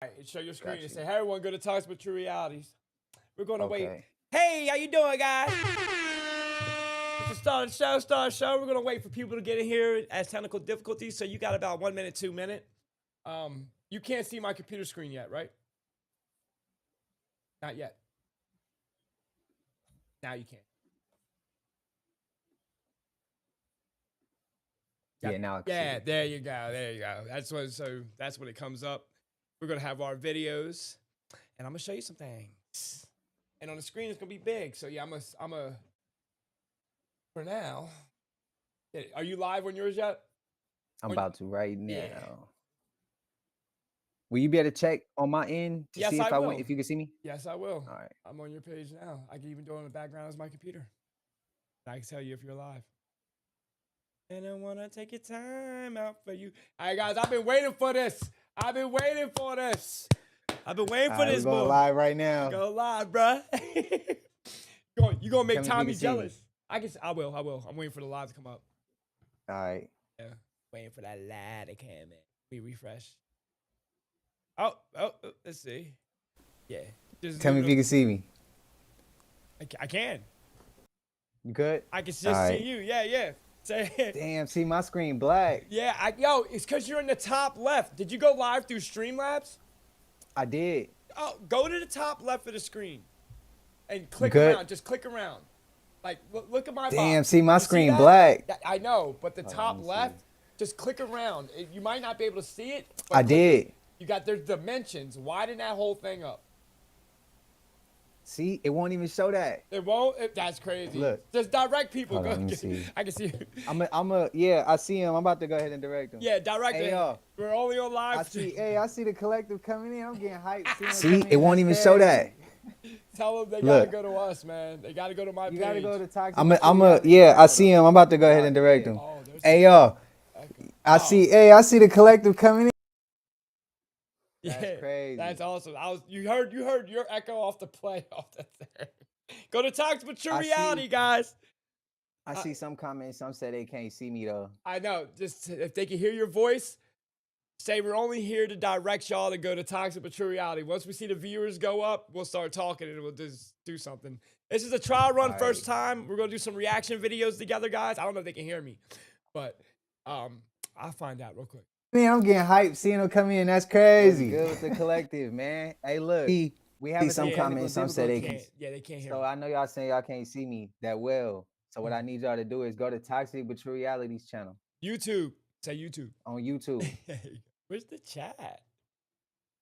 All right, show your screen and say, hey, everyone, go to Talks with True Realities. We're going to wait. Okay. Hey, how you doing, guys? Let's start the show. We're going to wait for people to get in here as technical difficulties. So you got about 1 minute, 2 minutes. You can't see my computer screen yet, right? Not yet. Now you can. Yeah, now I can see Yeah, it. there you go. There you go. That's when it comes up. We're gonna have our videos, and I'm gonna show you some things. And on the screen, it's gonna be big. So yeah, I'm a. For now, are you live on yours yet? I'm about to right now. Yeah. Will you be able to check on my end to Yes, see if I I will. went, if you can see me? Yes, I will. All right. I'm on your page now. I can even do it in the background as my computer. I can tell you if you're live. And I wanna take your time out for you. All right, guys, I've been waiting for this. I've been waiting for this. We're going live right now. Go live, bruh. You gonna make Tommy jealous. I will. I'm waiting for the live to come up. All right. Yeah. Waiting for that live to come in. We refresh. Oh, let's see. Yeah. Tell me if you can see me. I can. You good? I can just see you. Yeah. Say it. Damn, see my screen black. Yeah, it's because you're in the top left. Did you go live through Streamlabs? I did. Oh, go to the top left of the screen and click around. Just click around. Like, look at my Damn, box. see my screen black. I know, but the top left, just click around. You might not be able to see it. But I did. there's dimensions. Widen that whole thing up. See, it won't even show that. It won't? That's crazy. Look. Just direct people. Hold on, let me see. I can see you. Yeah, I see him. I'm about to go ahead and direct him. Yeah, direct Hey, him. We're only on live. I see the collective coming in. I'm getting hyped. See, it won't even show that. Tell them they gotta go to us, man. They gotta go to my page. You gotta go to Toxic. I see him. I'm about to go ahead and direct him. Hey, yo. I see the collective coming in. That's crazy. That's awesome. You heard your echo off the play off there. Go to Talks with True Reality, guys. I see some comments. Some say they can't see me though. I know. Just if they can hear your voice, say we're only here to direct y'all to go to Toxic but True Reality. Once we see the viewers go up, we'll start talking and we'll just do something. This is a trial run, first time. We're gonna do some reaction videos together, guys. I don't know if they can hear me, but I'll find out real quick. Man, I'm getting hyped seeing them come in. That's crazy. Good with the collective, man. Hey, look, we have some comments. Some say they can't. Yeah, they can't hear. So I know y'all saying y'all can't see me that well. So what I need y'all to do is go to Toxic but True Realities channel. YouTube. Say YouTube. On YouTube. Where's the chat?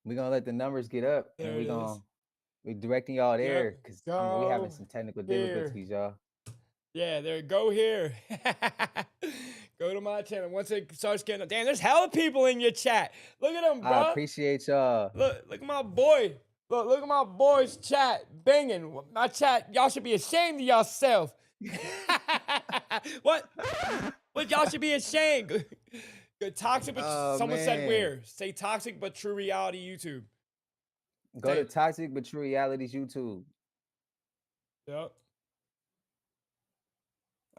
We're gonna let the numbers get up, and we're directing y'all there because we having some technical difficulties, y'all. Yeah, go here. Go to my channel. Once it starts getting up, damn, there's hella people in your chat. Look at them, bro. I appreciate y'all. Look at my boy. Look at my boy's chat banging. My chat, y'all should be ashamed of yourself. What? Y'all should be ashamed. Good toxic, but someone said where? Say Toxic but True Reality YouTube. Go to Toxic but True Realities YouTube. Yep.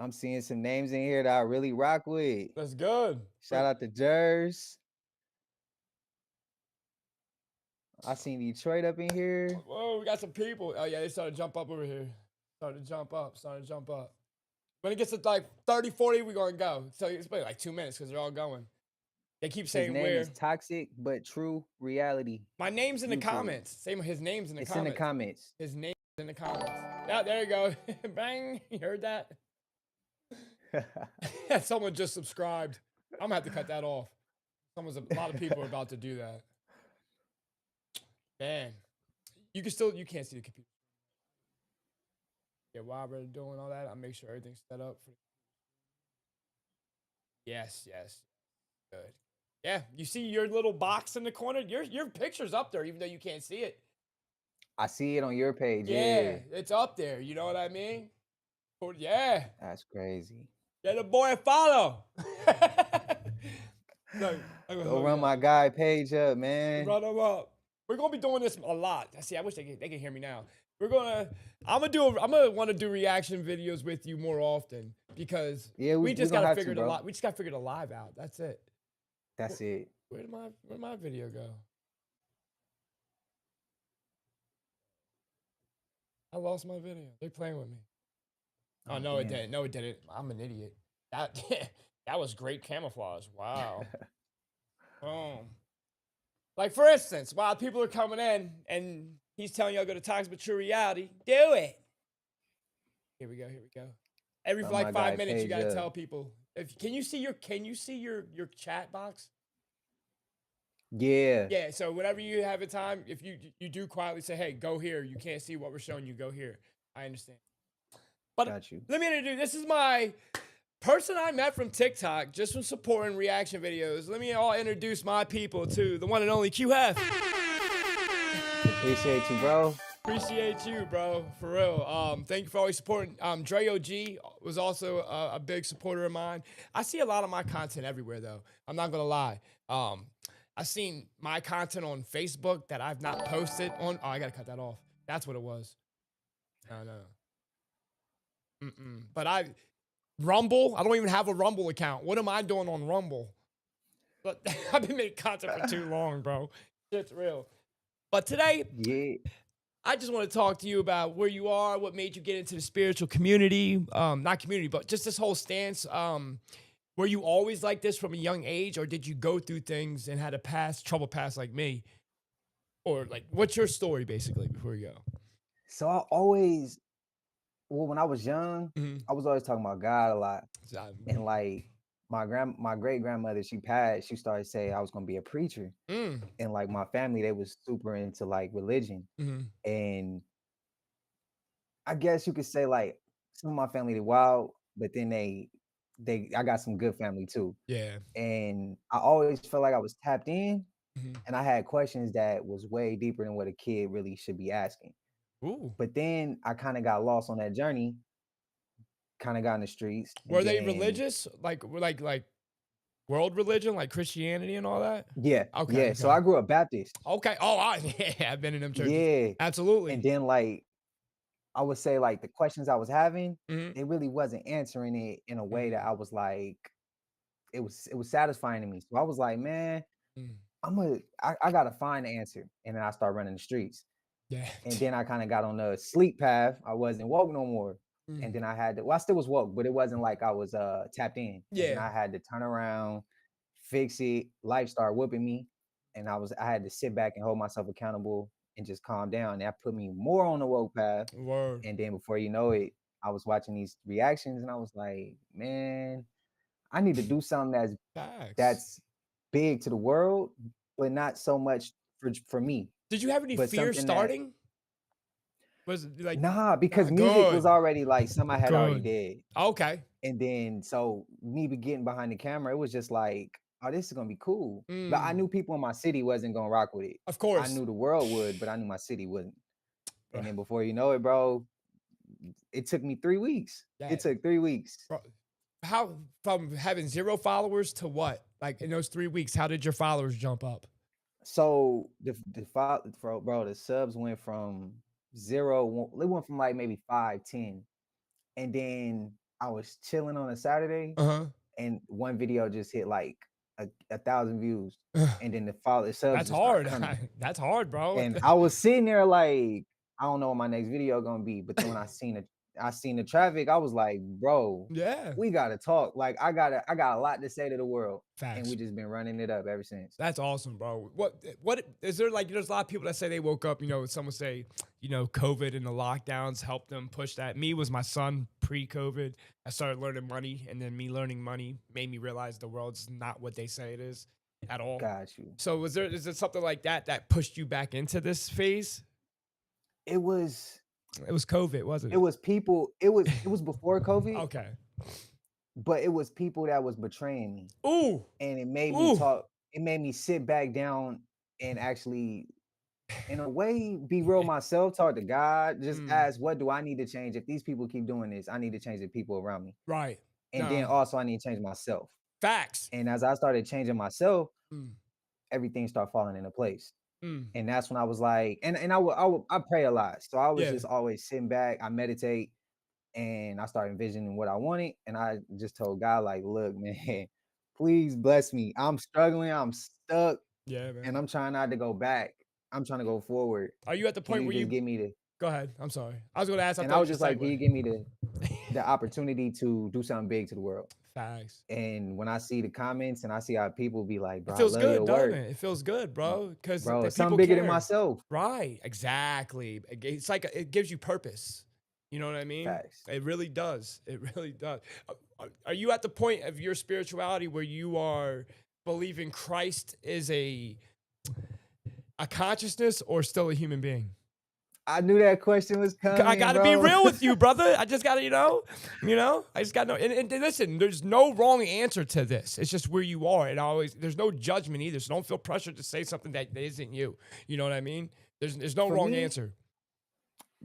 I'm seeing some names in here that I really rock with. That's good. Shout out to Jers. I seen Detroit up in here. Whoa, we got some people. Oh yeah, they started to jump up over here. Started to jump up. When it gets to like 30, 40, we're going to go. So it's been like 2 minutes because they're all going. They keep saying his name is Toxic but True Reality. My name's in the comments. Say his name's in the comments. It's in the comments. His name's in the comments. Yeah, there you go. Bang. You heard that? Someone just subscribed. I'm gonna have to cut that off. A lot of people are about to do that. Man, you can't see the computer. Yeah, while we're doing all that, I'll make sure everything's set up. Yes, good. Yeah, you see your little box in the corner. Your picture's up there, even though you can't see it. I see it on your page. Yeah, it's up there. You know what I mean? Yeah. That's crazy. Get the boy a follow. Go run my guy page up, man. Run him up. We're gonna be doing this a lot. See, I wish they can hear me now. I'm gonna want to do reaction videos with you more often because we just gotta figure the live out. That's it. That's it. Where'd my video go? lost my video. They're playing with me. Oh, Oh, no, it damn. didn't. No, it didn't. I'm an idiot. That that was great camouflage. Wow. Boom. Like, for instance, while people are coming in and he's telling y'all go to Toxic Mature Reality, do it. Here we go. Here we go. Every Oh, like my 5 guy, minutes, you page gotta up. tell people. Can you see your chat box? Yeah. Yeah. So whenever you have a time, if you do quietly say, "Hey, go here," you can't see what we're showing you. Go here. I understand. But Got you. let me introduce. This is my person I met from TikTok, just from supporting reaction videos. Let me all introduce my people to the one and only quehueff. Appreciate you, bro. Appreciate you, bro, for real. Thank you for always supporting. Dre OG was also a big supporter of mine. I see a lot of my content everywhere, though. I'm not gonna lie. I've seen my content on Facebook that I've not posted on. Oh, I gotta cut that off. That's what it was. No. But Rumble. I don't even have a Rumble account. What am I doing on Rumble? But I've been making content for too long, bro. Shit's real. But today, Yeah. I just want to talk to you about where you are, what made you get into the spiritual community. Not community, but just this whole stance. Were you always like this from a young age, or did you go through things and had a trouble past like me? Or like, what's your story basically before you go? So I always, well, when I was young, Mhm. I was always talking about God a lot. So, And like my great grandmother, she passed, she started saying I was gonna be a preacher. And like my family, they was super into like religion. mhm. And I guess you could say like some of my family they wild, but then I got some good family too. Yeah. And I always felt like I was tapped in Mhm. and I had questions that was way deeper than what a kid really should be asking. Ooh. But then I kind of got lost on that journey, kind of got in the streets, and Were they then religious? Like world religion, like Christianity and all that? yeah, Okay. yeah. So I grew up Baptist. Okay. Oh, yeah, I've been in them churches. Yeah. And Absolutely. then like I would say like the questions I was having, Mhm. they really wasn't answering it in a way that Mhm. I was like, it was satisfying to me. So I was like, man, Mm. I gotta find the answer. And then I start running the streets. Yeah. And then I kind of got on the sleep path. I wasn't woke no more. And Mm. then I had to, well, I still was woke, but it wasn't like I was tapped in. And then Yeah. I had to turn around, fix it, life started whooping me. And I had to sit back and hold myself accountable and just calm down. And that put me more on the woke path. Word. And then before you know it, I was watching these reactions and I was like, man, I need to do something Facts. that's big to the world, but not so much for me. Did you have any But fear something that starting? Was it like nah, because music was good? already like something I had already Good. did. Okay. And then so me be getting behind the camera, it was just like, oh, this is gonna be cool. But I Mm. knew people in my city wasn't gonna rock with it. Of I course. knew the world would, but I knew my city wouldn't. Bruh. And then before you know it, bro, it took me 3 weeks. Yeah. It took 3 weeks. Bro, how from having 0 followers to what? Like in those 3 weeks, how did your followers jump up? So bro, the subs went from 0, it went from like maybe 5, 10. And then I was chilling on a Saturday Uh and one video just hit like 1,000 views. huh. And then the subs That's just start hard. coming. That's hard, bro. And I was sitting there like, I don't know what my next video gonna be. But then when I seen the traffic, I was like, bro, Yeah. we gotta talk. Like I got a lot to say to the world. And Facts. we just been running it up ever since. That's awesome, bro. What is there like? There's a lot of people that say they woke up. Some would say, COVID and the lockdowns helped them push that. Me was my son pre-COVID. I started learning money, and then me learning money made me realize the world's not what they say it is at all. Got you. So is there something like that pushed you back into this phase? It was COVID, wasn't it it? was people, it was before COVID, Okay. but it was people that was betraying me. Ooh. And it made me Ooh. talk, it made me sit back down and actually in a way be real myself, talk to God, just ask what do I need to change? If these people keep doing this, I need to change the people around me. Right. And then also I need to change myself. Facts. And as I started changing myself, Mm. everything started falling into place. Mm. And that's when I was like, and I pray a lot. So I was Yeah. just always sitting back, I meditate, and I started envisioning what I wanted. And I just told God, like, look, man, please bless me. I'm struggling, I'm stuck, Yeah, man. and I'm trying not to go back. I'm trying to go forward. Are you at the Can point you where just give me the Go ahead. I'm sorry. I was going to ask. I And thought I you was should just like, can you segue. give me the opportunity to do something big to the world? Facts. And when I see the comments and I see how people be like, It bro, I feels love good, your doesn't work, it? It feels good, bro, because bro, the it's something people bigger than care. myself. Right. Exactly. It's like it gives you purpose. You know what I mean? Facts. It really does. It really does. Are you at the point of your spirituality where you are believing Christ is a consciousness or still a human being? I knew that question was I coming, gotta be bro. real with you, brother. I just gotta, I just gotta know. And listen, there's no wrong answer to this. It's just where you are. There's no judgment either. So don't feel pressured to say something that isn't you. You know what I mean? There's no For wrong me, answer.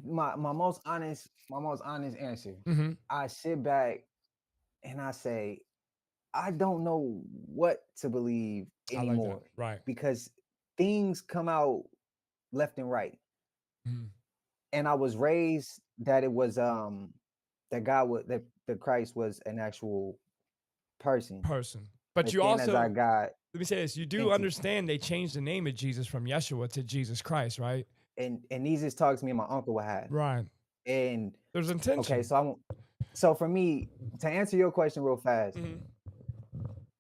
my most honest answer. Mm-hmm. I sit back and I say, I don't know what to believe I like that. anymore Right. because things come out left and right. Mm-hmm. And I was raised that it was that God was that Christ was an actual person. But But you then as I also, got let me say this, you do into understand they changed the name of Jesus from Yeshua to Jesus Christ, right? and these is talks me and my uncle would have. Right. And There's okay, intention. so for me, to answer your question real fast, Mm-hmm.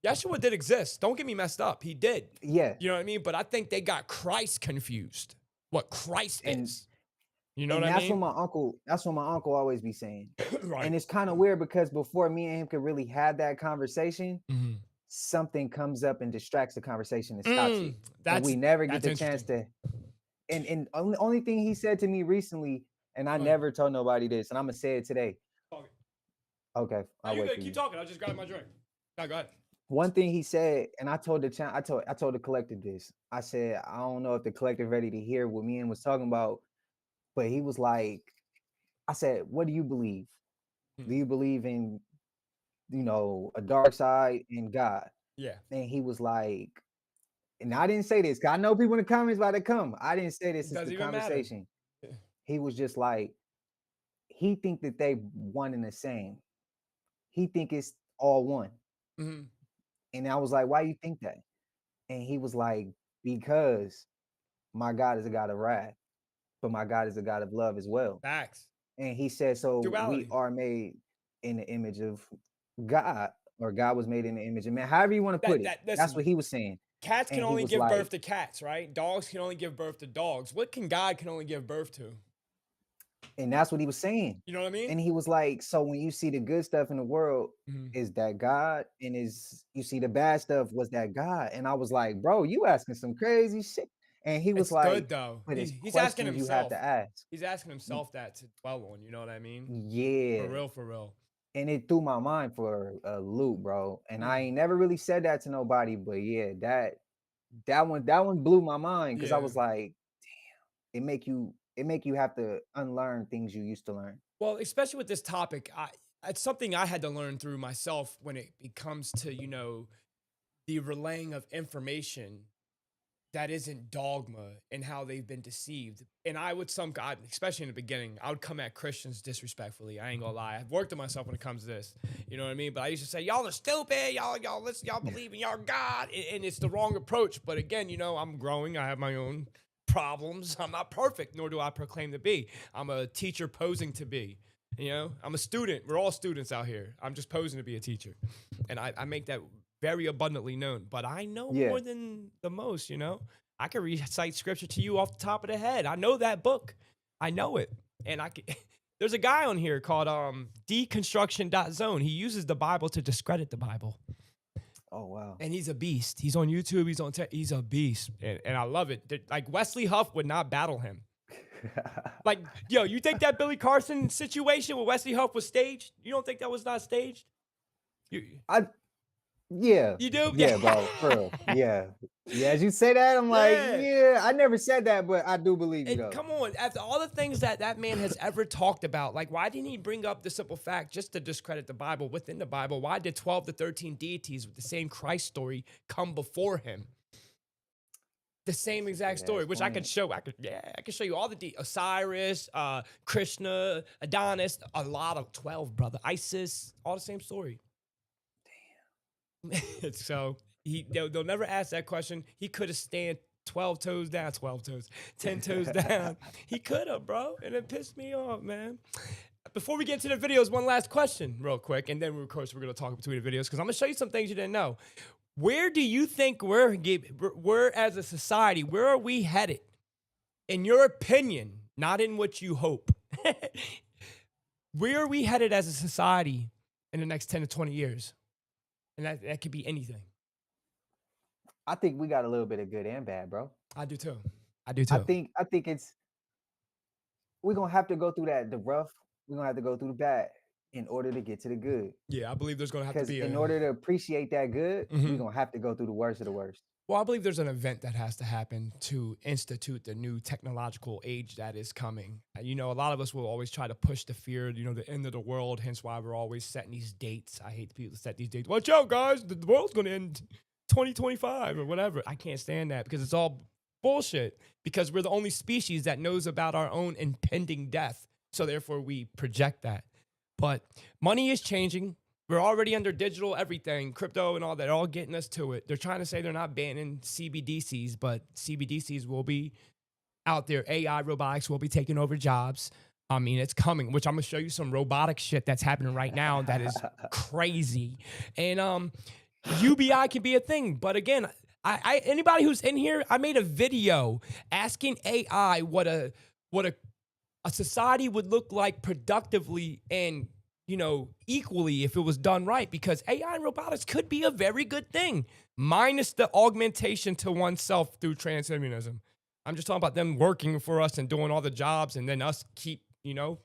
Yeshua did exist. Don't get me messed up. He did. yeah. You know what I mean? But I think they got Christ confused. What Christ And is. You know what and I mean? that's what my uncle always be saying. Right. And it's kind of weird because before me and him could really have that conversation, Mm-hmm. something comes up and distracts the conversation and stops it. And we never get That's the chance interesting. to and only thing he said to me recently, and I never told nobody this, and I'm gonna say it today. Okay, I'll wait for Keep you. talking. I'll just grab my drink. No, go ahead. One thing he said, and I told I told the collective this. I said, I don't know if the collective ready to hear what me and was talking about, but he was like, I said, what do you believe? Do you believe in, a dark side and God? Yeah. And he was like, and I didn't say this, because I know people in the comments about to come. I didn't say this. It It's doesn't the even matter. conversation. He was just like, he think that they one and the same. He think it's all one. Mm-hmm. And I was like, why you think that? And he was like, because my God is a God of wrath, but my God is a God of love as well. Facts. And he said, so we Duality. are made in the image of God, or God was made in the image of man. However you want to put it. That's Listen, what he was saying. cats can And he only was give birth like, to cats, right? Dogs can only give birth to dogs. What can God can only give birth to? and that's what he was saying. You know what I mean? And he was like, so when you see the good stuff in the world, Mm-hmm. is that God? And you see the bad stuff, was that God? And I was like, bro, you asking some crazy shit. And he was It's like, good though. but it's He's asking questions you have himself. to ask. He's asking himself that to dwell on. You know what I mean? Yeah. For real, for real. And it threw my mind for a loop, bro. And I ain't never really said that to nobody, but yeah, that one blew my mind because I was like, damn, it make you have to unlearn things you used to learn. Well, especially with this topic, it's something I had to learn through myself when it comes to, the relaying of information that isn't dogma and how they've been deceived. And I would especially in the beginning, I would come at Christians disrespectfully. I ain't gonna lie. I've worked on myself when it comes to this. You know what I mean? But I used to say, y'all are stupid. Y'all believe in y'all God. And it's the wrong approach. But again, I'm growing. I have my own problems. I'm not perfect, nor do I proclaim to be. I'm a teacher posing to be. I'm a student. We're all students out here. I'm just posing to be a teacher. And I make that very abundantly known, but I know more than the most, I can recite scripture to you off the top of the head. I know that book. I know it. And there's a guy on here called deconstruction.zone. He uses the Bible to discredit the Bible. Oh, wow. And he's a beast. He's on YouTube. He's a beast. And I love it. Like Wesley Huff would not battle him. Like, yo, you think that Billy Carson situation with Wesley Huff was staged? You don't think that was not staged? Yeah. You do? Yeah, bro. For real. Yeah. Yeah. As you say that, I'm like, yeah, I never said that, but I do believe you though. Come on, after all the things that man has ever talked about, like why didn't he bring up the simple fact just to discredit the Bible within the Bible? Why did 12 to 13 deities with the same Christ story come before him? The same exact story, which I could show. I could show you all the Osiris, Krishna, Adonis, a lot of 12, brother. Isis, all the same story. Damn. So they'll never ask that question. He could have stand 12 toes down, 12 toes, 10 toes down. He could have, bro, and it pissed me off, man. Before we get to the videos, one last question real quick, and then, of course, we're going to talk between the videos because I'm going to show you some things you didn't know. Where do you think we're as a society, where are we headed? In your opinion, not in what you hope. Where are we headed as a society in the next 10 to 20 years? And that could be anything. I think we got a little bit of good and bad, bro. I do too. I think it's we're gonna have to go through the rough. We're gonna have to go through the bad in order to get to the good. Yeah, I believe there's gonna have to be in order to appreciate that good, we're gonna have to go through the worst of the worst. Well, I believe there's an event that has to happen to institute the new technological age that is coming. You know, a lot of us will always try to push the fear, you know, the end of the world, hence why we're always setting these dates. I hate people that set these dates. Watch out, guys, the world's gonna end 2025 or whatever. I can't stand that because it's all bullshit, because we're the only species that knows about our own impending death. So therefore we project that. But money is changing. We're already under digital everything, crypto and all that, all getting us to it. They're trying to say they're not banning CBDCs, but CBDCs will be out there. AI, robotics will be taking over jobs. I mean, it's coming, which I'm going to show you some robotic shit that's happening right now that is crazy. And UBI can be a thing. But again, anybody who's in here, I made a video asking AI what a society would look like productively and, you know, equally if it was done right, because AI and robotics could be a very good thing, minus the augmentation to oneself through transhumanism. I'm just talking about them working for us and doing all the jobs, and then us keep, you know,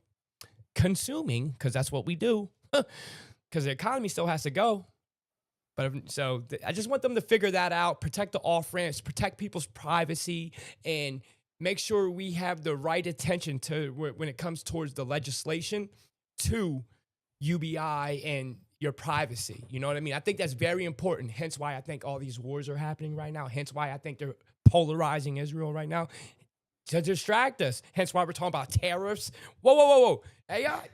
consuming, because that's what we do, because the economy still has to go. But so I just want them to figure that out, protect the off-ramps, protect people's privacy, and make sure we have the right attention to when it comes towards the legislation to UBI and your privacy. You know what I mean? I think that's very important. Hence why I think all these wars are happening right now. Hence why I think they're polarizing Israel right now to distract us. Hence why we're talking about tariffs. Whoa. AI,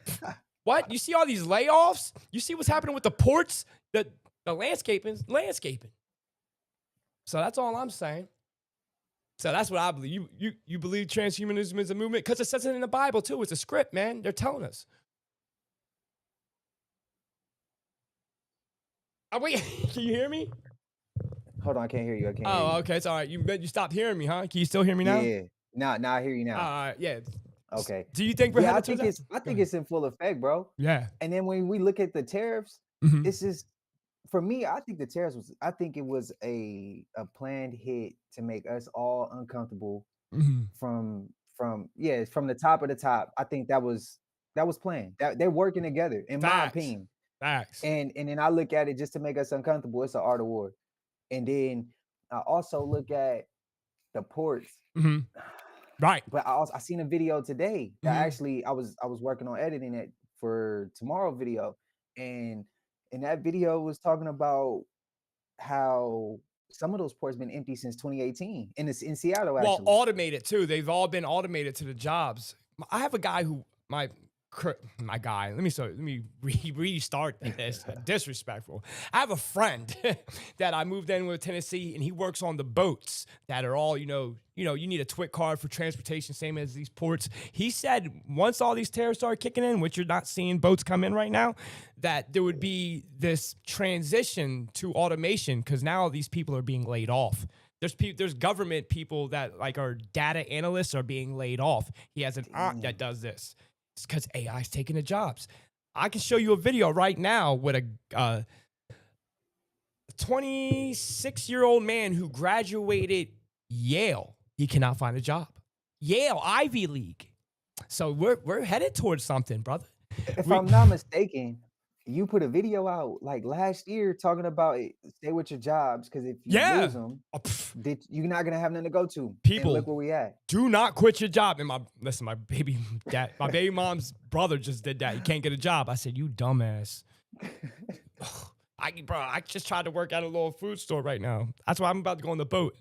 what? You see all these layoffs? You see what's happening with the ports? The landscaping. So that's all I'm saying. So that's what I believe. You believe transhumanism is a movement? Because it says it in the Bible too. It's a script, man. They're telling us. Oh, wait, can you hear me? Hold on, I can't hear you. Okay, it's all right. You stopped hearing me, huh? Can you still hear me now? Yeah. Now I hear you now. Yeah. Okay. Do you think we're headed to that? I think it's in full effect, bro. Yeah. And then when we look at the tariffs, it's just, for me, I think it was a planned hit to make us all uncomfortable from the top of the top. I think that was planned. That they're working together, in my opinion. Facts. And then I look at it just to make us uncomfortable. It's an art of war. And then I also look at the ports. Right. But I seen a video today that actually I was working on editing it for tomorrow video, and that video was talking about how some of those ports been empty since 2018 in Seattle. Actually, well, automated too. They've all been automated to the jobs. I have a guy who my guy. Let me restart this. Disrespectful. I have a friend that I moved in with Tennessee, and he works on the boats that are all, you know, you need a TWIC card for transportation, same as these ports. He said once all these tariffs start kicking in, which you're not seeing boats come in right now, that there would be this transition to automation, because now these people are being laid off. There's government people that like are data analysts are being laid off. He has an aunt that does this. It's because AI is taking the jobs. I can show you a video right now with a 26-year-old man who graduated Yale. He cannot find a job. Yale, Ivy League. So we're headed towards something, brother. If I'm not mistaken, you put a video out like last year talking about stay with your jobs, because if you lose them, you're not gonna have nothing to go to. People, and look where we at. Do not quit your job. And my baby mom's brother just did that. He can't get a job. I said, you dumbass. I just tried to work at a little food store right now. That's why I'm about to go on the boat.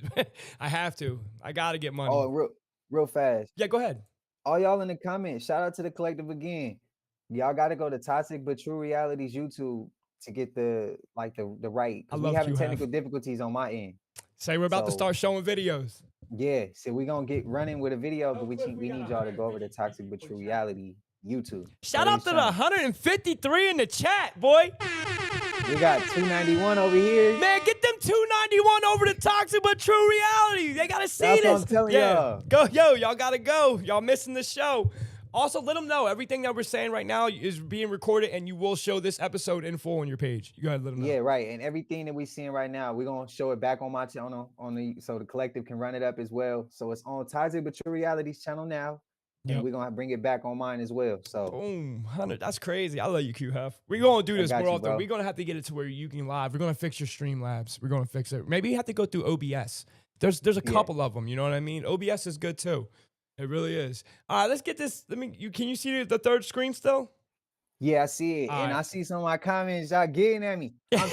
I have to. I gotta get money. Oh, real fast. Yeah, go ahead. All y'all in the comments, shout out to the collective again. Y'all got to go to Toxic But True Reality's YouTube to get the right. We having technical difficulties on my end. Say we're about to start showing videos. Yeah, so we gonna get running with a video, but Real quick, we we got need y'all to go over to 150 Toxic people But True in chat. Reality YouTube. Shout Go to out his to the channel. 153 in the chat, boy. We got 291 over here. Man, get them 291 over to Toxic But True Reality. They gotta see That's what this. I'm telling Yeah, y'all. go, yo, y'all gotta go. Y'all missing the show. Also, let them know everything that we're saying right now is being recorded, and you will show this episode in full on your page. You gotta let them know. Yeah, right. And everything that we seeing right now, we're gonna show it back on my channel so the collective can run it up as well. So it's on Toxic But True Reality's channel now. And Yep. we're gonna bring it back on mine as well. So Boom, 100. That's crazy. I love you, quehueff. We're gonna do I this got more you, often. bro. We're gonna have to get it to where you can live. We're gonna fix your Streamlabs. We're gonna fix it. Maybe you have to go through OBS. There's a Yeah. couple of them. You know what I mean? OBS is good too. It really is. All right, let's get this. Can you see the third screen still? Yeah, I see it. All And right. I see some of my comments, y'all getting at me. I'm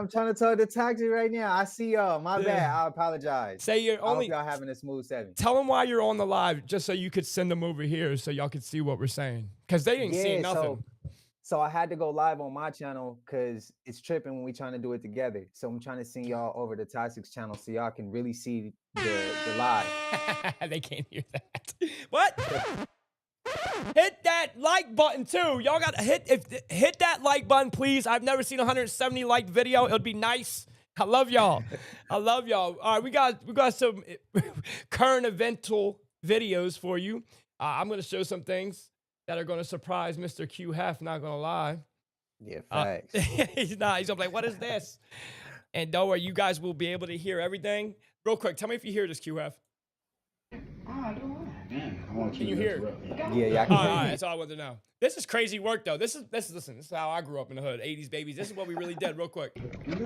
trying to talk to Toxic right now. I see y'all. My bad. Yeah. I apologize. Say you're I hope only. y'all having a smooth 7. Tell them why you're on the live, just so you could send them over here, so y'all could see what we're saying. Cause they ain't seeing nothing. So I had to go live on my channel because it's tripping when we trying to do it together. So I'm trying to send y'all over to Toxic's channel so y'all can really see the live. They can't hear that. What? Hit that like button too. Y'all got to hit that like button, please. I've never seen a 170 like video. It would be nice. I love y'all. I love y'all. All right, we got some current evental videos for you. I'm gonna show some things that are gonna surprise Mr. quehueff. Not gonna lie. Yeah, facts. He's not. He's gonna be like, what is this? And don't worry, you guys will be able to hear everything. Real quick, tell me if you hear this, quehueff. Can you hear? Yeah, I can All hear right, you. that's all I wanted to know. This is crazy work, though. This is how I grew up in the hood. 80s babies. This is what we really did. Real quick. Let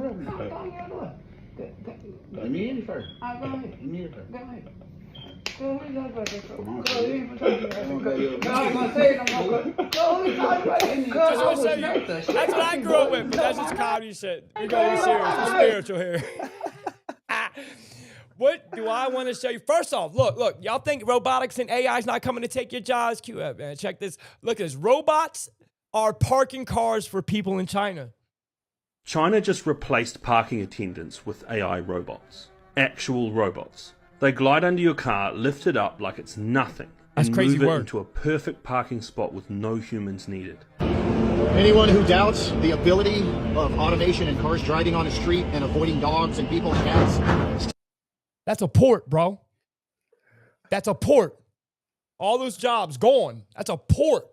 me in it first. Go ahead. Let me in it first. Go ahead. That's what I grew up with, but that's just comedy shit. We're gonna be serious. We're spiritual here. What do I want to show you? First off, look. Y'all think robotics and AI is not coming to take your jobs? quehueff, man. Check this. Look at this. Robots are parking cars for people in China. China just replaced parking attendants with AI robots. Actual robots. They glide under your car, lift it up like it's nothing, That's and crazy move it work. into a perfect parking spot with no humans needed. Anyone who doubts the ability of automation and cars driving on the street and avoiding dogs and people and cats. That's a port, bro. That's a port. All those jobs gone. That's a port.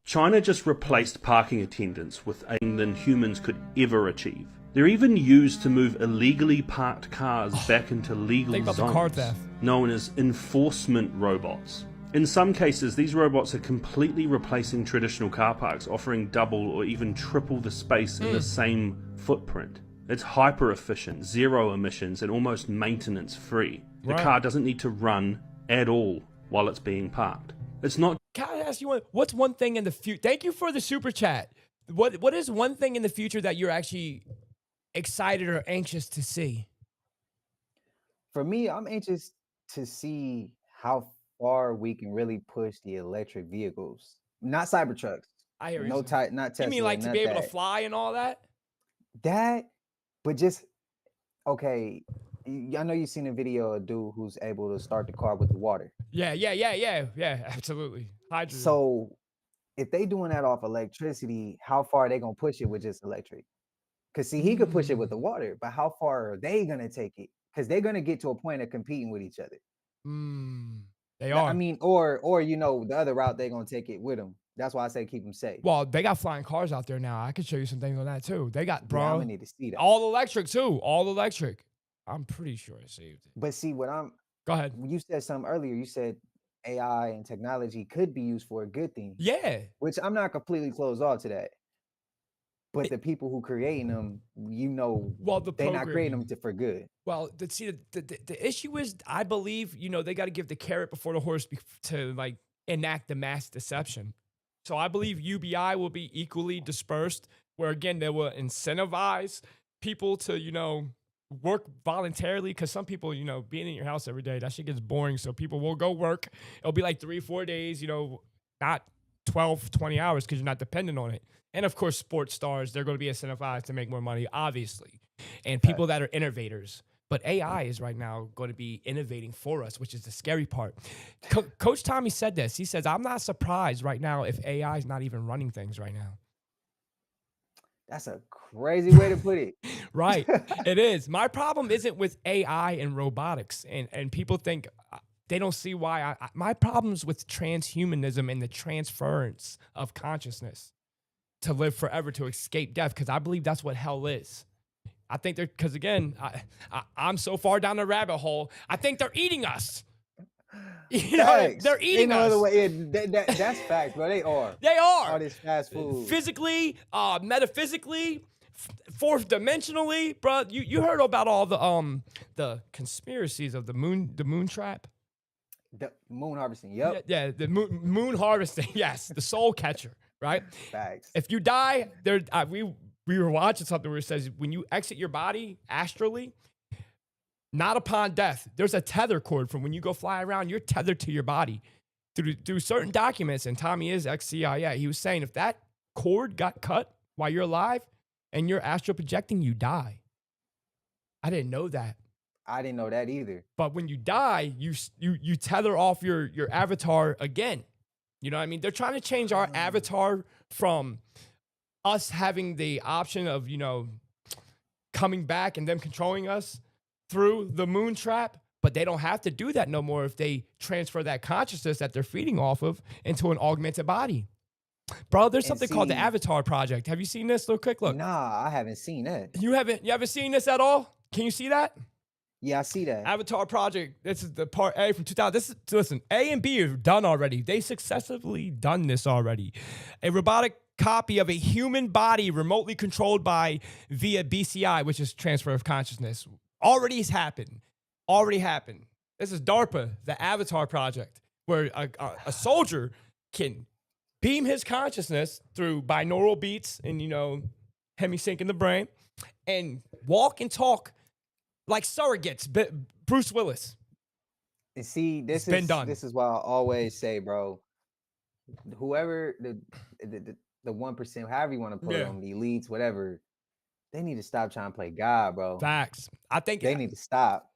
China just replaced parking attendants with a than humans could ever achieve. They're even used to move illegally parked cars back into legal Think about the zones, car theft. known as enforcement robots. In some cases, these robots are completely replacing traditional car parks, offering double or even triple the space in the same footprint. It's hyper efficient, zero emissions, and almost maintenance free. The Right. car doesn't need to run at all while it's being parked. It's not Can I ask you what's one thing in the future? Thank you for the super chat. What is one thing in the future that you're actually excited or anxious to see? For me, I'm anxious to see how far we can really push the electric vehicles. Not Cybertrucks. I hear No you. type, not Tesla. You mean like to not be able that. to fly and all that? That, but just okay. I know you've seen a video of a dude who's able to start the car with the water. Yeah, absolutely. Hydrogen. So if they doing that off electricity, how far are they gonna push it with just electric? Because see, he could push it with the water, but how far are they gonna take it? Because they're gonna get to a point of competing with each other. They are. I mean, or you know, the other route they're gonna take it with them. That's why I say keep them safe. Well, they got flying cars out there now. I could show you some things on that too. They got, Yeah, I'm bro, gonna need to see that. all electric too. All electric. I'm pretty sure I saved it. But see, what I'm Go ahead. you said something earlier. You said AI and technology could be used for a good thing. Yeah. Which I'm not completely closed off to that. But the people who creating them, you know, Well, the they're not creating programming. them for good. Well, the issue is, I believe, they got to give the carrot before the horse to like enact the mass deception. So I believe UBI will be equally dispersed, where again they will incentivize people to work voluntarily, because some people being in your house every day, that shit gets boring. So people will go work. It'll be like 3-4 days, not 12-20 hours, because you're not dependent on it. And of course, sports stars, they're going to be incentivized to make more money, obviously. And people that are innovators. But AI is right now going to be innovating for us, which is the scary part. Coach Tommy said this. He says, I'm not surprised right now if AI is not even running things right now. That's a crazy way to put it. Right. It is. My problem isn't with AI and robotics. And people think they don't see why. My problem's with transhumanism and the transference of consciousness to live forever, to escape death, because I believe that's what hell is. I think they're, because again, I'm so far down the rabbit hole, I think they're eating us. You know, they're eating us. Other way. That's facts, bro. They are. They are. All this fast food. Physically, metaphysically, fourth dimensionally, bro. You heard about all the conspiracies of the moon trap? The moon harvesting, yep. Yeah, the moon harvesting, yes, the soul catcher, right? Facts. If you die, there we were watching something where it says when you exit your body astrally, not upon death, there's a tether cord from when you go fly around, you're tethered to your body through certain documents. And Tommy is ex-CIA. He was saying if that cord got cut while you're alive and you're astral projecting, you die. I didn't know that. I didn't know that either. But when you die, you tether off your avatar again. You know what I mean? They're trying to change our avatar from us having the option of, coming back and them controlling us through the moon trap, but they don't have to do that no more if they transfer that consciousness that they're feeding off of into an augmented body. Bro, there's something called the Avatar Project. Have you seen this? Little quick look. Nah, I haven't seen that. You haven't seen this at all? Can you see that? Yeah, I see that. Avatar Project. This is the part A from 2000. Listen, A and B are done already. They successfully done this already. A robotic copy of a human body remotely controlled via BCI, which is transfer of consciousness. Already happened. This is DARPA, the Avatar Project, where a soldier can beam his consciousness through binaural beats and, hemisync in the brain and walk and talk like surrogates, Bruce Willis. And see, this is why I always say, bro, whoever the 1%, however you want to put them, the elites, whatever, they need to stop trying to play God, bro. Facts. I think they need to stop.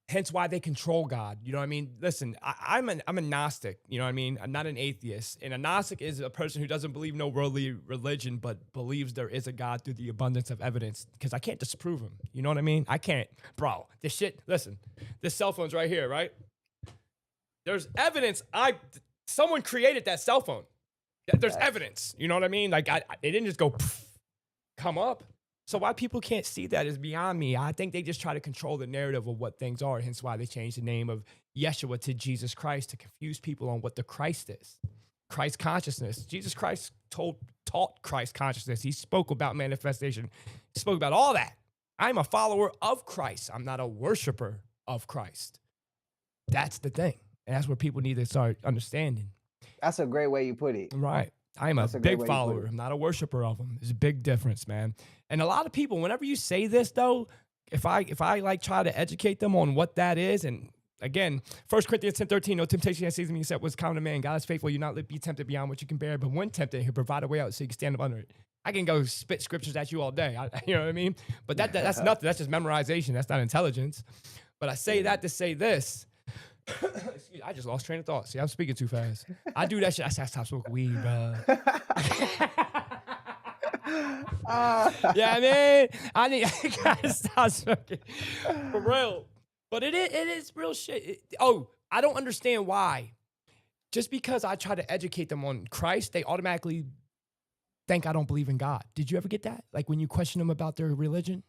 Hence why they control God. You know what I mean? Listen, I'm a Gnostic. You know what I mean? I'm not an atheist. And a Gnostic is a person who doesn't believe no worldly religion, but believes there is a God through the abundance of evidence. Because I can't disprove him. You know what I mean? I can't. Bro, this shit, listen, this cell phone's right here, right? There's evidence. Someone created that cell phone. There's evidence. You know what I mean? Like, it didn't just go come up. So why people can't see that is beyond me. I think they just try to control the narrative of what things are. Hence why they changed the name of Yeshua to Jesus Christ to confuse people on what the Christ is. Christ consciousness. Jesus Christ taught Christ consciousness. He spoke about manifestation. He spoke about all that. I'm a follower of Christ. I'm not a worshiper of Christ. That's the thing. And that's what people need to start understanding. That's a great way you put it. Right. I'm a big follower. I'm not a worshiper of them. There's a big difference, man. And a lot of people, whenever you say this, though, if I like try to educate them on what that is, and again, 1 Corinthians 10:13, no temptation has seized me except what's common to man. God is faithful. You not be tempted beyond what you can bear, but when tempted, he'll provide a way out so you can stand up under it. I can go spit scriptures at you all day. You know what I mean? But that's nothing. That's just memorization. That's not intelligence. But I say that to say this. I just lost train of thought. See, I'm speaking too fast. I do that shit. I say I stop smoking weed, bro. Yeah, I gotta stop smoking for real. But it is real shit. I don't understand why. Just because I try to educate them on Christ, they automatically think I don't believe in God. Did you ever get that? Like when you question them about their religion?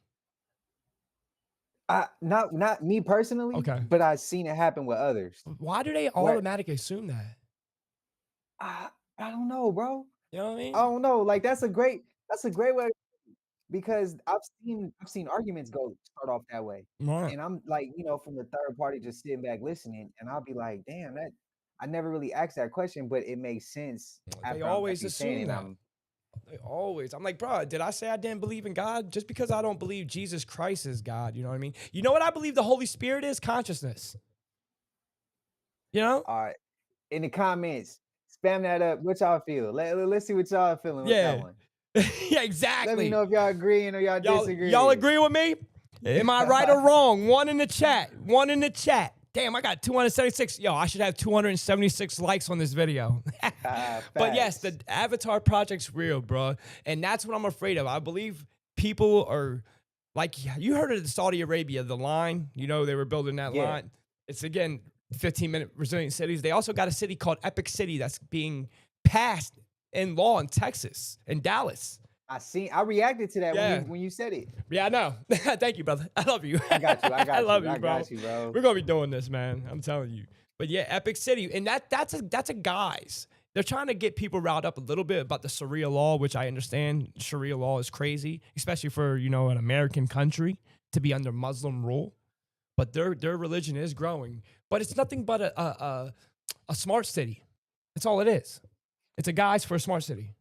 Not me personally, okay, but I've seen it happen with others. Why do they automatically assume that? I don't know, bro. You know what I mean? I don't know. Like that's a great way, because I've seen arguments start off that way, right. And I'm like, from the third party, just sitting back listening, and I'll be like, damn, that I never really asked that question, but it makes sense. They always assume that. I'm like, bro, did I say I didn't believe in God? Just because I don't believe Jesus Christ is God, you know what I mean? You know what I believe the Holy Spirit is? Consciousness. You know? All right. In the comments, spam that up. What y'all feel? Let's see what y'all feeling with that one. Yeah, exactly. Let me know if y'all agreeing or y'all disagreeing. Y'all agree with me? Am I right or wrong? One in the chat. One in the chat. Damn, I got 276. Yo, I should have 276 likes on this video. But yes, the Avatar project's real, bro. And that's what I'm afraid of. I believe people are, like, you heard of Saudi Arabia, the line. You know, they were building that line. It's, again, 15-minute resilient cities. They also got a city called Epic City that's being passed in law in Texas, in Dallas. I reacted to that when you said it. Yeah, I know. Thank you, brother. I love you. I got you. I love you, bro. got you, bro. We're gonna be doing this, man. I'm telling you. But yeah, Epic City, and that's a guise. They're trying to get people riled up a little bit about the Sharia law, which I understand. Sharia law is crazy, especially for an American country to be under Muslim rule. But their religion is growing. But it's nothing but a smart city. That's all it is. It's a guise for a smart city.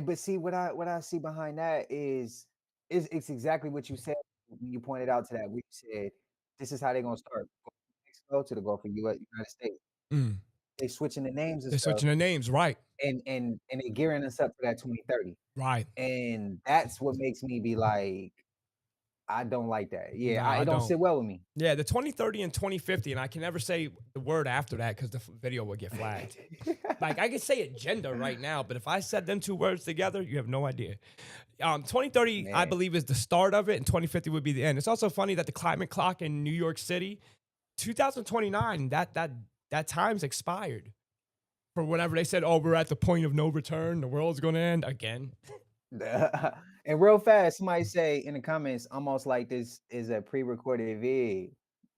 But see, what I see behind that is it's exactly what you said when you pointed out to that. We said this is how they're gonna start. Go from Mexico to the Gulf of United States. They switching the names. They're switching the names, right? And they're gearing us up for that 2030. Right. And that's what makes me be like, I don't like that. Yeah, it don't sit well with me. Yeah, the 2030 and 2050, and I can never say the word after that because the video will get flagged. Like, I could say agenda right now, but if I said them two words together, you have no idea. 2030, man, I believe, is the start of it, and 2050 would be the end. It's also funny that the climate clock in New York City, 2029, that time's expired. For whenever they said, oh, we're at the point of no return, the world's going to end again. And real fast, somebody say in the comments, almost like this is a pre-recorded vid.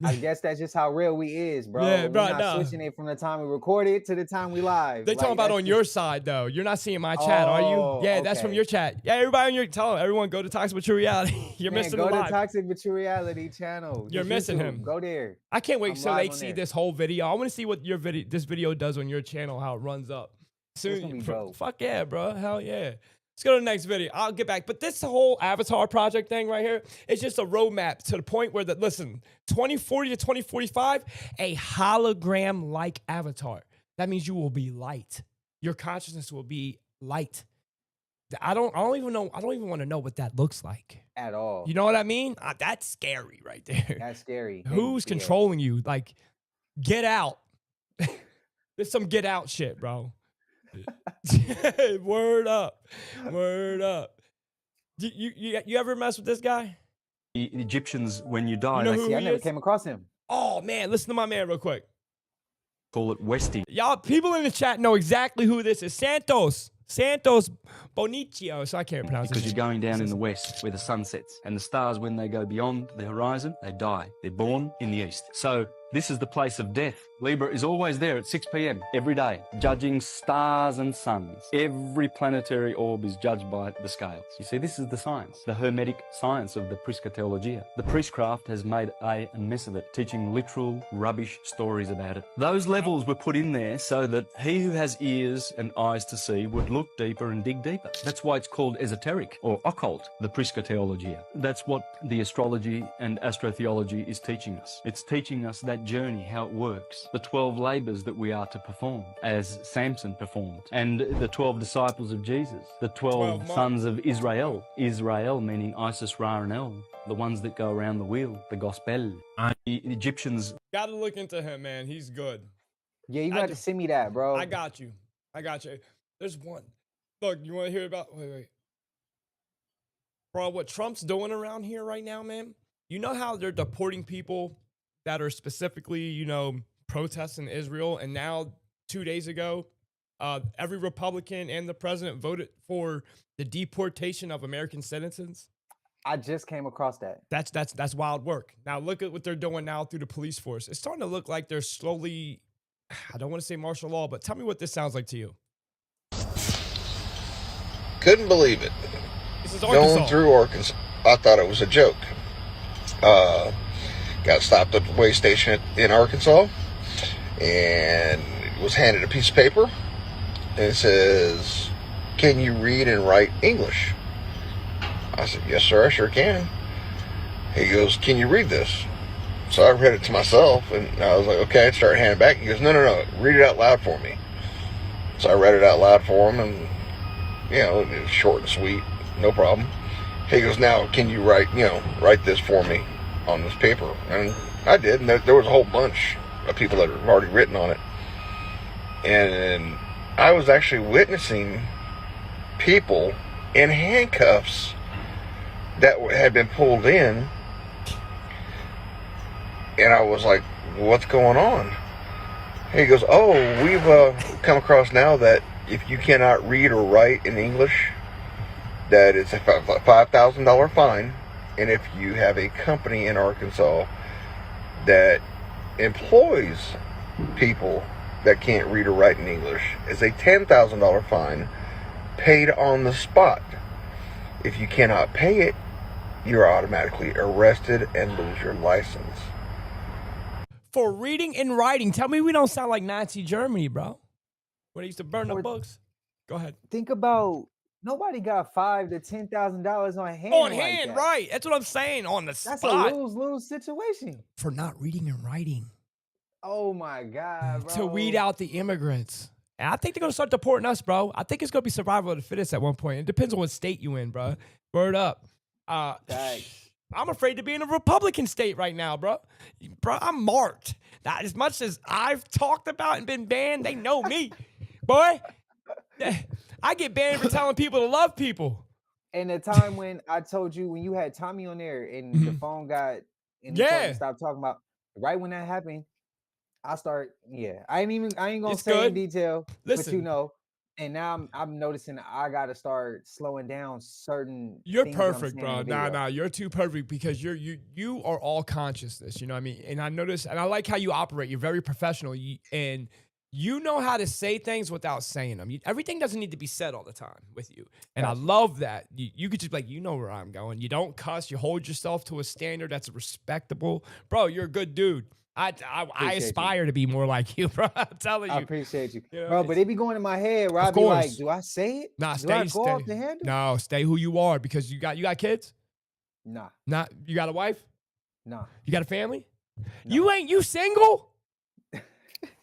I guess that's just how real we is, bro. Yeah, bro, we're not switching it from the time we record it to the time we live. They talking about on your side, though. You're not seeing my chat, are you? Yeah, that's from your chat. Yeah, everybody on your, tell everyone, go to Toxic Mature Reality. You're missing the live. Go to Toxic Mature Reality channel. You're missing him. Go there. I can't wait so they see this whole video. I want to see what this video does on your channel, how it runs up. Soon, fuck yeah, bro. Hell yeah. Let's go to the next video. I'll get back. But this whole Avatar project thing right here is just a roadmap to the point where, 2040 to 2045, a hologram-like avatar. That means you will be light. Your consciousness will be light. I don't even want to know what that looks like. At all. You know what I mean? That's scary right there. That's scary. Who's controlling you? Like, get out. There's some get out shit, bro. Word up. You ever mess with this guy? The Egyptians, when you die, I never came across him. Oh man, listen to my man real quick. Call it Westy. Y'all, people in the chat know exactly who this is. Santos Bonicio, so I can't pronounce it. Because you're going down in the west where the sun sets, and the stars, when they go beyond the horizon, they die. They're born in the east. So this is the place of death. Libra is always there at 6 p.m. every day, judging stars and suns. Every planetary orb is judged by the scales. You see, this is the science, the hermetic science of the Prisca Theologia. The priestcraft has made a mess of it, teaching literal rubbish stories about it. Those levels were put in there so that he who has ears and eyes to see would look deeper and dig deeper. That's why it's called esoteric or occult, the Prisca Theologia. That's what the astrology and astrotheology is teaching us. It's teaching us that journey, how it works, the 12 labors that we are to perform, as Samson performed, and the 12 disciples of Jesus, the 12 sons of Israel. Israel meaning Isis, Ra, and El, the ones that go around the wheel, the gospel. The Egyptians. Gotta look into him, man. He's good. Yeah, you got to send me that, bro. I got you. There's one. Look, you want to hear about? Wait. Bro, what Trump's doing around here right now, man? You know how they're deporting people that are specifically, protesting Israel, and now 2 days ago, every Republican and the president voted for the deportation of American citizens. I just came across that. That's wild work. Now look at what they're doing now through the police force. It's starting to look like they're slowly, I don't want to say martial law, but tell me what this sounds like to you. Couldn't believe it. This is Arkansas. Going through Arkansas, I thought it was a joke. Got stopped at the weigh station in Arkansas and was handed a piece of paper, and it says, "Can you read and write English?" I said, "Yes, sir, I sure can." He goes, "Can you read this?" So I read it to myself, and I was like, okay, I started handing it back. He goes, no, read it out loud for me. So I read it out loud for him, and, it was short and sweet, no problem. He goes, "Now, can you write this for me?" on this paper. And I did, and there was a whole bunch of people that had already written on it. And I was actually witnessing people in handcuffs that had been pulled in. And I was like, what's going on? And he goes, oh, we've come across now that if you cannot read or write in English, that it's a $5,000 fine. And if you have a company in Arkansas that employs people that can't read or write in English, it's a $10,000 fine paid on the spot. If you cannot pay it, you're automatically arrested and lose your license. For reading and writing. Tell me we don't sound like Nazi Germany, bro. When they used to burn the books. Go ahead. Think about, nobody got $5,000 to $10,000 on hand. On hand, right. That's what I'm saying. On the That's spot. a lose-lose situation. For not reading and writing. Oh my God, bro. To weed out the immigrants. And I think they're going to start deporting us, bro. I think it's going to be survival of the fittest at one point. It depends on what state you in, bro. Word up. I'm afraid to be in a Republican state right now, bro. Bro, I'm marked. Not as much as I've talked about and been banned, they know me. Boy, I get banned for telling people to love people. And the time when I told you, when you had Tommy on there and the phone got, and he told me to stop talking about, right when that happened, I ain't gonna say in detail, but you know. And now I'm noticing I gotta start slowing down certain. You're things perfect, bro. Nah, you're too perfect because you are all consciousness. You know what I mean? And I notice, and I like how you operate. You're very professional, and you know how to say things without saying them. Everything doesn't need to be said all the time with you, and I love that. You could just be like, you know where I'm going. You don't cuss. You hold yourself to a standard that's respectable, bro. You're a good dude. I aspire to be more like you, bro. I'm telling you. I appreciate you, know, bro. But it be going in my head where I be like, do I say it? Nah, do I go off the handle? No, stay who you are because you got kids? Nah. You got a wife? Nah. You got a family? No. You single?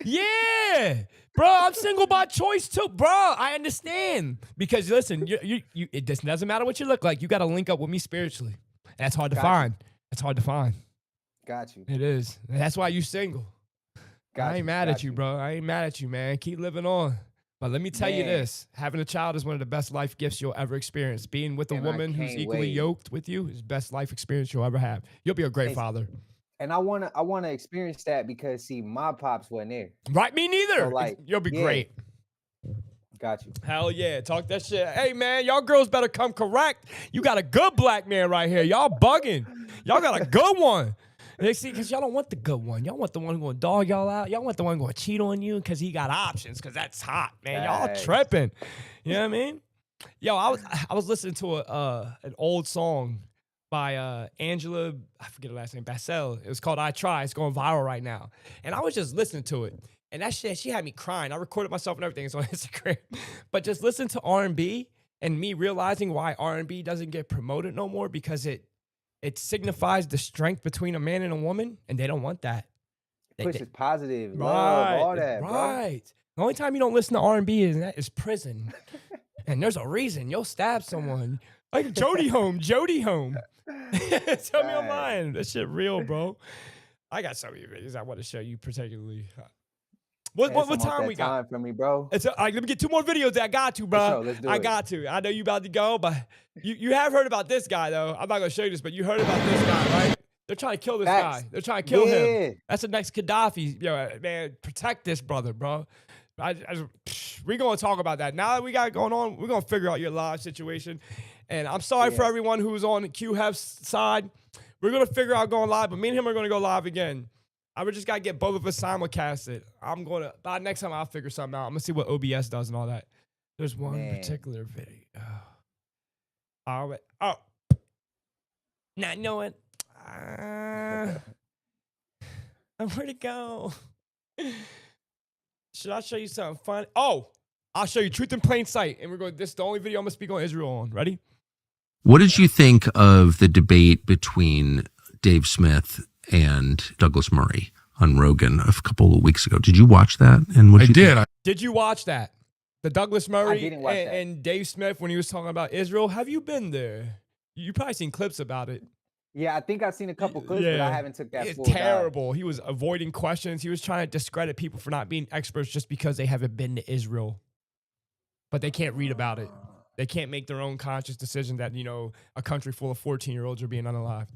Yeah. Bro, I'm single by choice too. Bro, I understand. Because listen, it just doesn't matter what you look like. You got to link up with me spiritually. That's hard to find. That's hard to find. Got you. It is. That's why you single. I ain't mad at you, bro. I ain't mad at you, man. Keep living on. But let me tell you this. Having a child is one of the best life gifts you'll ever experience. Being with a woman who's equally yoked with you is the best life experience you'll ever have. You'll be a great father. And I wanna experience that because see, my pops wasn't there. Right, me neither. So, you'll be great. Got you. Hell yeah. Talk that shit. Hey, man, y'all girls better come correct. You got a good black man right here. Y'all bugging. Y'all got a good one. See, because y'all don't want the good one. Y'all want the one who's going to dog y'all out. Y'all want the one going to cheat on you because he got options because that's hot, man. Y'all tripping. You know what I mean? Yo, I was listening to an old song by Angela, I forget her last name, Bassell. It was called I Try. It's going viral right now. And I was just listening to it. And that shit, she had me crying. I recorded myself and everything. It's on Instagram. But just listen to R&B and me realizing why R&B doesn't get promoted no more because it signifies the strength between a man and a woman, and they don't want that. Pushes positive, love, all that, right. Bro. The only time you don't listen to R&B is prison. And there's a reason. You'll stab someone. Like Jody home. Tell me on mine. That shit real, bro. I got so many videos I want to show you particularly. What time we got? Time for me, bro. Let me get 2 more videos. I got to, bro. Sure, let's do it. Got to. I know you about to go, but you have heard about this guy, though. I'm not going to show you this, but you heard about this guy, right? They're trying to kill this guy. They're trying to kill him. That's the next Gaddafi. Yo, man, protect this brother, bro. We're going to talk about that. Now that we got it going on, we're going to figure out your live situation. And I'm sorry for everyone who's on queheff's side. We're going to figure out going live, but me and him are going to go live again. I just got to get both of us simulcasted. By next time I'll figure something out. I'm going to see what OBS does and all that. There's one particular video. Not knowing. Where'd it go? Should I show you something fun? Oh, I'll show you Truth in Plain Sight. And this is the only video I'm going to speak on Israel on. Ready? What did you think of the debate between Dave Smith and Douglas Murray on Rogan a couple of weeks ago? Did you watch that? And what Did you watch that? The Douglas Murray and Dave Smith when he was talking about Israel. Have you been there? You probably seen clips about it. Yeah, I think I've seen a couple clips, but I haven't took that It's full dive. terrible. He was avoiding questions. He was trying to discredit people for not being experts just because they haven't been to Israel. But they can't read about it. They can't make their own conscious decision that, you know, a country full of 14-year-olds are being unalived.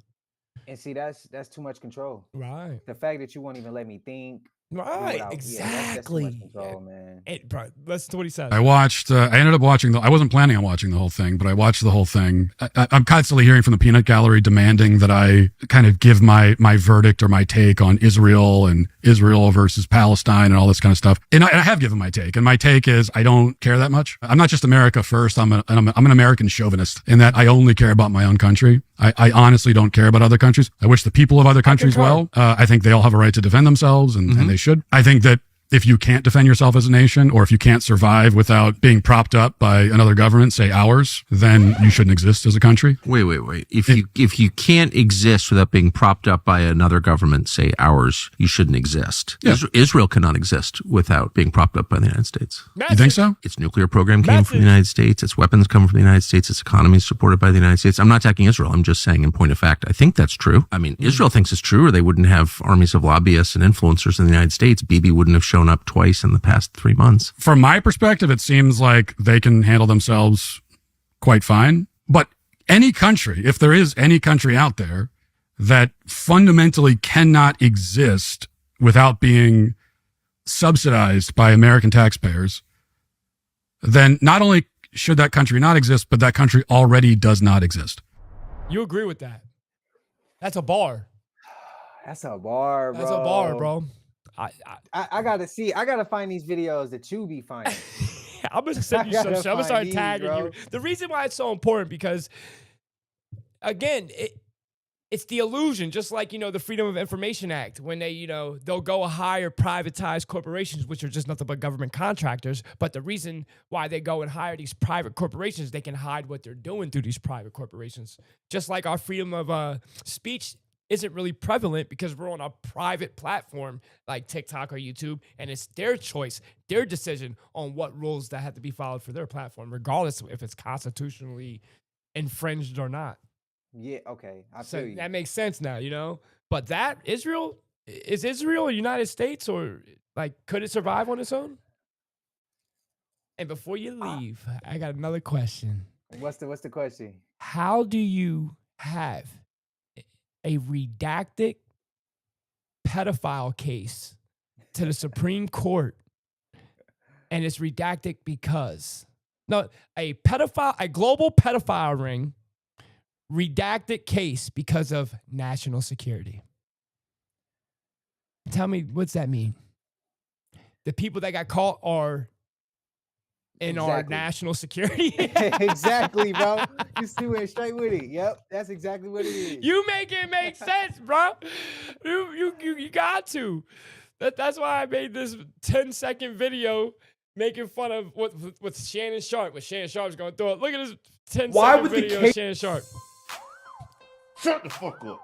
And see, that's too much control. Right. The fact that you won't even let me think. Right. That's too Exactly. much control, man. Bro, listen to what he says. I watched, I ended up watching, I wasn't planning on watching the whole thing, but I watched the whole thing. I'm constantly hearing from the peanut gallery demanding that I kind of give my verdict or my take on Israel and Israel versus Palestine and all this kind of stuff. And I have given my take. And my take is I don't care that much. I'm not just America first. I'm an American chauvinist in that I only care about my own country. I honestly don't care about other countries. I wish the people of other countries well. I think they all have a right to defend themselves, and they should. I think that if you can't defend yourself as a nation, or if you can't survive without being propped up by another government, say ours, then you shouldn't exist as a country. Wait. If you can't exist without being propped up by another government, say ours, you shouldn't exist. Yeah. Israel cannot exist without being propped up by the United States. You think so? Its nuclear program came from the United States. Its weapons come from the United States. Its economy is supported by the United States. I'm not attacking Israel. I'm just saying in point of fact, I think that's true. I mean, Israel thinks it's true, or they wouldn't have armies of lobbyists and influencers in the United States. Bibi wouldn't have shown up twice in the past 3 months. From my perspective, it seems like they can handle themselves quite fine. But any country, if there is any country out there that fundamentally cannot exist without being subsidized by American taxpayers, then not only should that country not exist, but that country already does not exist. You agree with that? That's a bar. That's a bar, bro. That's a bar, bro. I gotta find these videos that you be finding. I'm gonna send you some shit. I'm gonna start tagging bro. you. The reason why it's so important, because again, it's the illusion, just like, you know, the Freedom of Information Act, when they, you know, they'll go hire privatized corporations, which are just nothing but government contractors. But the reason why they go and hire these private corporations, they can hide what they're doing through these private corporations. Just like our freedom of speech isn't really prevalent because we're on a private platform like TikTok or YouTube, and it's their choice, their decision on what rules that have to be followed for their platform, regardless of if it's constitutionally infringed or not. Yeah, okay. I feel you. That makes sense now, you know? But that, is Israel a United States, or like, could it survive on its own? And before you leave, I got another question. What's the question? How do you have a redacted pedophile case to the Supreme Court, and it's redacted because a global pedophile ring redacted case because of national security? Tell me, what's that mean? The people that got caught are in our national security. Exactly, bro. You went straight with it. Yep, that's exactly what it is. You make it make sense, bro. You got to. That's why I made this 10-second video making fun of what Shannon Sharp. What Shannon Sharp's going through it. Look at this 10-second video of Shannon Sharp. Shut the fuck up.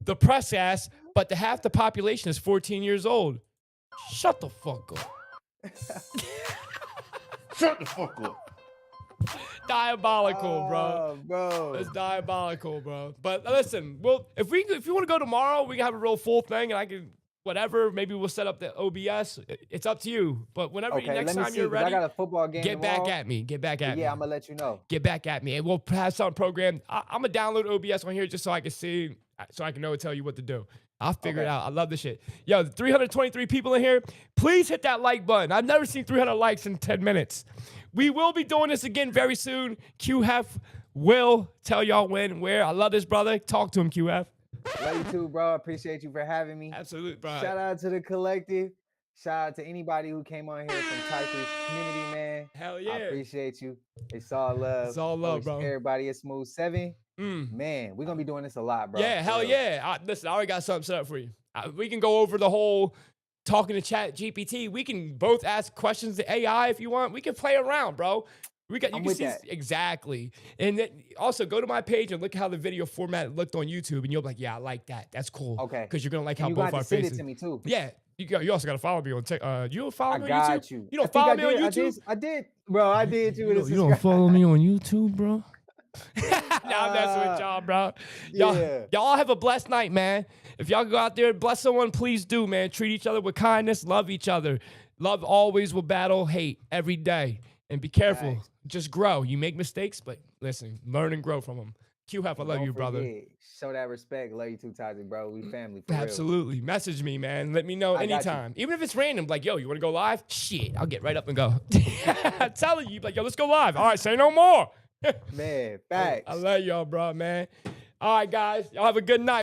The press asked, but half the population is 14 years old. Shut the fuck up. Shut the fuck up. Diabolical, bro. It's diabolical, bro. But listen, well, if you want to go tomorrow, we can have a real full thing, and I can whatever. Maybe we'll set up the OBS. It's up to you. But whenever next time you're ready, I got a football game. Get tomorrow. back at me. Get back at me. Yeah, I'm gonna let you know. Get back at me, and we'll have some program. I'm gonna download OBS on here just so I can see, so I can know and tell you what to do. I'll figure it out. I love this shit. Yo, 323 people in here. Please hit that like button. I've never seen 300 likes in 10 minutes. We will be doing this again very soon. quehueff will tell y'all when and where. I love this brother. Talk to him, quehueff. Love you too, bro. Appreciate you for having me. Absolutely, bro. Shout out to the collective. Shout out to anybody who came on here from Tyler's community, man. Hell yeah. I appreciate you. It's all love. It's all love, bro. Everybody is Smooth 7. Man, we're going to be doing this a lot, bro. Yeah, hell yeah. Listen, I already got something set up for you. We can go over the whole talking to Chat GPT. We can both ask questions to AI if you want. We can play around, bro. You can see that. Exactly. And then also go to my page and look how the video format looked on YouTube, and you'll be like, yeah, I like that. That's cool. Okay. Because you're gonna like how you both our faces. Send it to me too. Yeah. You also gotta follow me on TikTok. You don't follow me on YouTube? You. You don't follow me on YouTube? I did, bro. I did too. You don't follow me on YouTube, bro? I'm messing with y'all, bro. Y'all have a blessed night, man. If y'all go out there and bless someone, please do, man. Treat each other with kindness. Love each other. Love always will battle hate every day. And be careful. Thanks. Just grow. You make mistakes, but listen, learn and grow from them. quehueff, I love Don't you, brother. forget, show that respect. Love you too, Toxic, bro. We family. For real. Absolutely. Message me, man. Let me know I got you. anytime. Even if it's random, like, yo, you want to go live? Shit, I'll get right up and go. I'm telling you, like, yo, let's go live. All right, say no more. Man, facts. I love y'all, bro, man. All right, guys. Y'all have a good night.